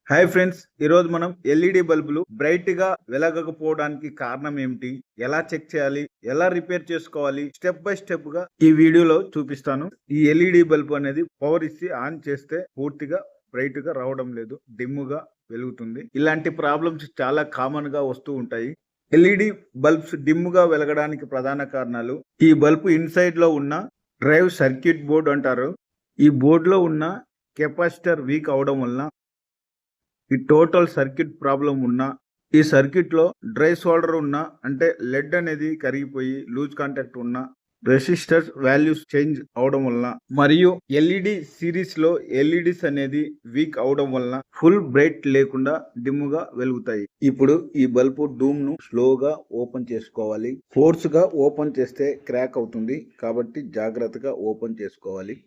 Hi friends, ఈరోజు మనం LED బల్బులు బ్రైట్ గా వెలగకపోవడానికి కారణం ఏమిటి, ఎలా చెక్ చేయాలి, ఎలా రిపేర్ చేసుకోవాలి, స్టెప్ బై స్టెప్ గా ఈ వీడియోలో చూపిస్తాను. ఈ ఎల్ఈడి బల్బు అనేది పవర్ ఇచ్చి ఆన్ చేస్తే పూర్తిగా బ్రైట్ గా రావడం లేదు, డిమ్ గా వెలుగుతుంది. ఇలాంటి ప్రాబ్లమ్స్ చాలా కామన్ గా వస్తూ ఉంటాయి. ఎల్ఈడి బల్బ్స్ డిమ్ గా వెలగడానికి ప్రధాన కారణాలు ఈ బల్బు ఇన్సైడ్ లో ఉన్న డ్రైవ్ సర్క్యూట్ బోర్డ్ అంటారు. ఈ బోర్డులో ఉన్న కెపాసిటర్ వీక్ అవడం వలన ఈ టోటల్ సర్క్యూట్ ప్రాబ్లం ఉన్నా, ఈ సర్క్యూట్ లో డ్రై సోల్డర్ ఉన్నా, అంటే లెడ్ అనేది కరిగిపోయి లూజ్ కాంటాక్ట్ ఉన్నా, రెసిస్టర్స్ వాల్యూస్ చేంజ్ అవడం వలన, మరియు ఎల్ఈడి సిరీస్ లో ఎల్ఈడిస్ అనేది వీక్ అవడం వలన ఫుల్ బ్రైట్ లేకుండా డిమ్ గా వెలుగుతాయి. ఇప్పుడు ఈ బల్బు డూమ్ ను స్లోగా ఓపెన్ చేసుకోవాలి. ఫోర్స్ గా ఓపెన్ చేస్తే క్రాక్ అవుతుంది, కాబట్టి జాగ్రత్తగా ఓపెన్ చేసుకోవాలి.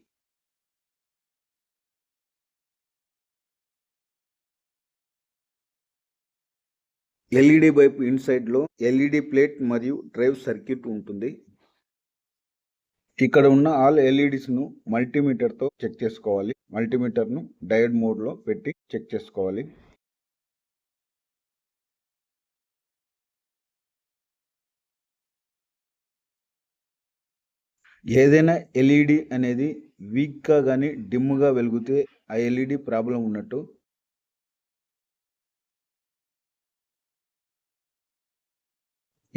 ఎల్ఈడి బల్బ్ ఇన్సైడ్ లో ఎల్ఈడి ప్లేట్ మరియు డ్రైవ్ సర్క్యూట్ ఉంటుంది. ఇక్కడ ఉన్న ఆల్ ఎల్ఈడిస్ ను మల్టీమీటర్ తో చెక్ చేసుకోవాలి. మల్టీమీటర్ ను డయోడ్ మోడ్ లో పెట్టి చెక్ చేసుకోవాలి. ఏదైనా ఎల్ఈడి అనేది వీక్ గా గానీ డిమ్ గా వెలిగితే ఆ ఎల్ఈడి ప్రాబ్లం ఉన్నట్టు.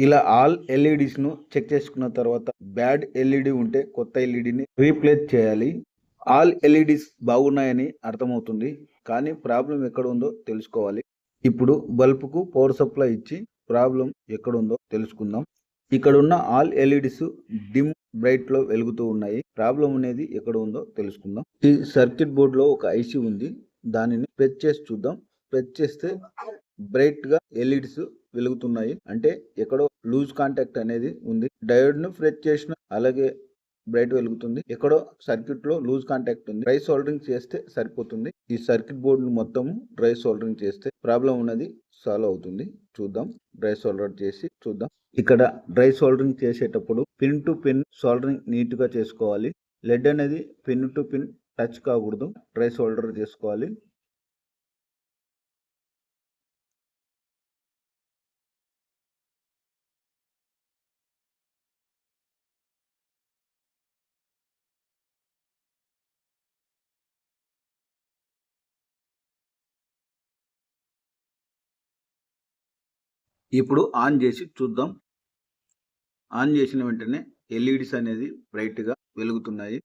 ఇలా ఆల్ ఎల్ఈడిస్ ను చెక్ చేసుకున్న తర్వాత బ్యాడ్ ఎల్ఈడి ఉంటే కొత్త ఎల్ఈడిని రీప్లేస్ చేయాలి. ఆల్ ఎల్ఈడిస్ బాగున్నాయని అర్థమవుతుంది, కానీ ప్రాబ్లం ఎక్కడ ఉందో తెలుసుకోవాలి. ఇప్పుడు బల్బుకు పవర్ సప్లై ఇచ్చి ప్రాబ్లం ఎక్కడ ఉందో తెలుసుకుందాం. ఇక్కడ ఉన్న ఆల్ ఎల్ఈడిస్ డిమ్ బ్రైట్ లో వెలుగుతూ ఉన్నాయి. ప్రాబ్లం అనేది ఎక్కడ ఉందో తెలుసుకుందాం. ఈ సర్క్యూట్ బోర్డ్ లో ఒక ఐసి ఉంది, దానిని ప్రెస్ చేసి చూద్దాం. ప్రెస్ చేస్తే బ్రైట్ గా ఎల్ఈడిస్ వెలుగుతున్నాయి, అంటే ఎక్కడో లూజ్ కాంటాక్ట్ అనేది ఉంది. డయోడ్ ను ప్రెస్ చేసిన అలాగే బ్రైట్ వెలుగుతుంది. ఎక్కడో సర్క్యూట్ లో లూజ్ కాంటాక్ట్ ఉంది. డ్రై సోల్డరింగ్ చేస్తే సరిపోతుంది. ఈ సర్క్యూట్ బోర్డు మొత్తం డ్రై సోల్డరింగ్ చేస్తే ప్రాబ్లం ఉన్నది సాల్వ్ అవుతుంది. చూద్దాం, డ్రై సోల్డర్ చేసి చూద్దాం. ఇక్కడ డ్రై సోల్డరింగ్ చేసేటప్పుడు pin to pin soldering neat గా చేసుకోవాలి. లెడ్ అనేది పిన్ టు పిన్ టచ్ కాకూడదు. డ్రై సోల్డర్ చేసుకోవాలి. ఇప్పుడు ఆన్ చేసి చూద్దాం. ఆన్ చేసిన వెంటనే ఎల్ఈడిస్ అనేది బ్రైట్ గా వెలుగుతున్నాయి.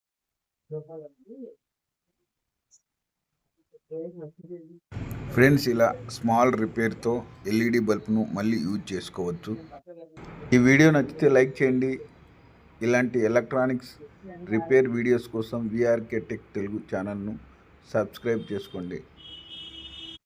ఫ్రెండ్స్, ఇలా స్మాల్ రిపేర్తో ఎల్ఈడి బల్బ్ను మళ్ళీ యూజ్ చేసుకోవచ్చు. ఈ వీడియో నచ్చితే లైక్ చేయండి. ఇలాంటి ఎలక్ట్రానిక్స్ రిపేర్ వీడియోస్ కోసం విఆర్కే టెక్ తెలుగు ఛానల్ను సబ్స్క్రైబ్ చేసుకోండి.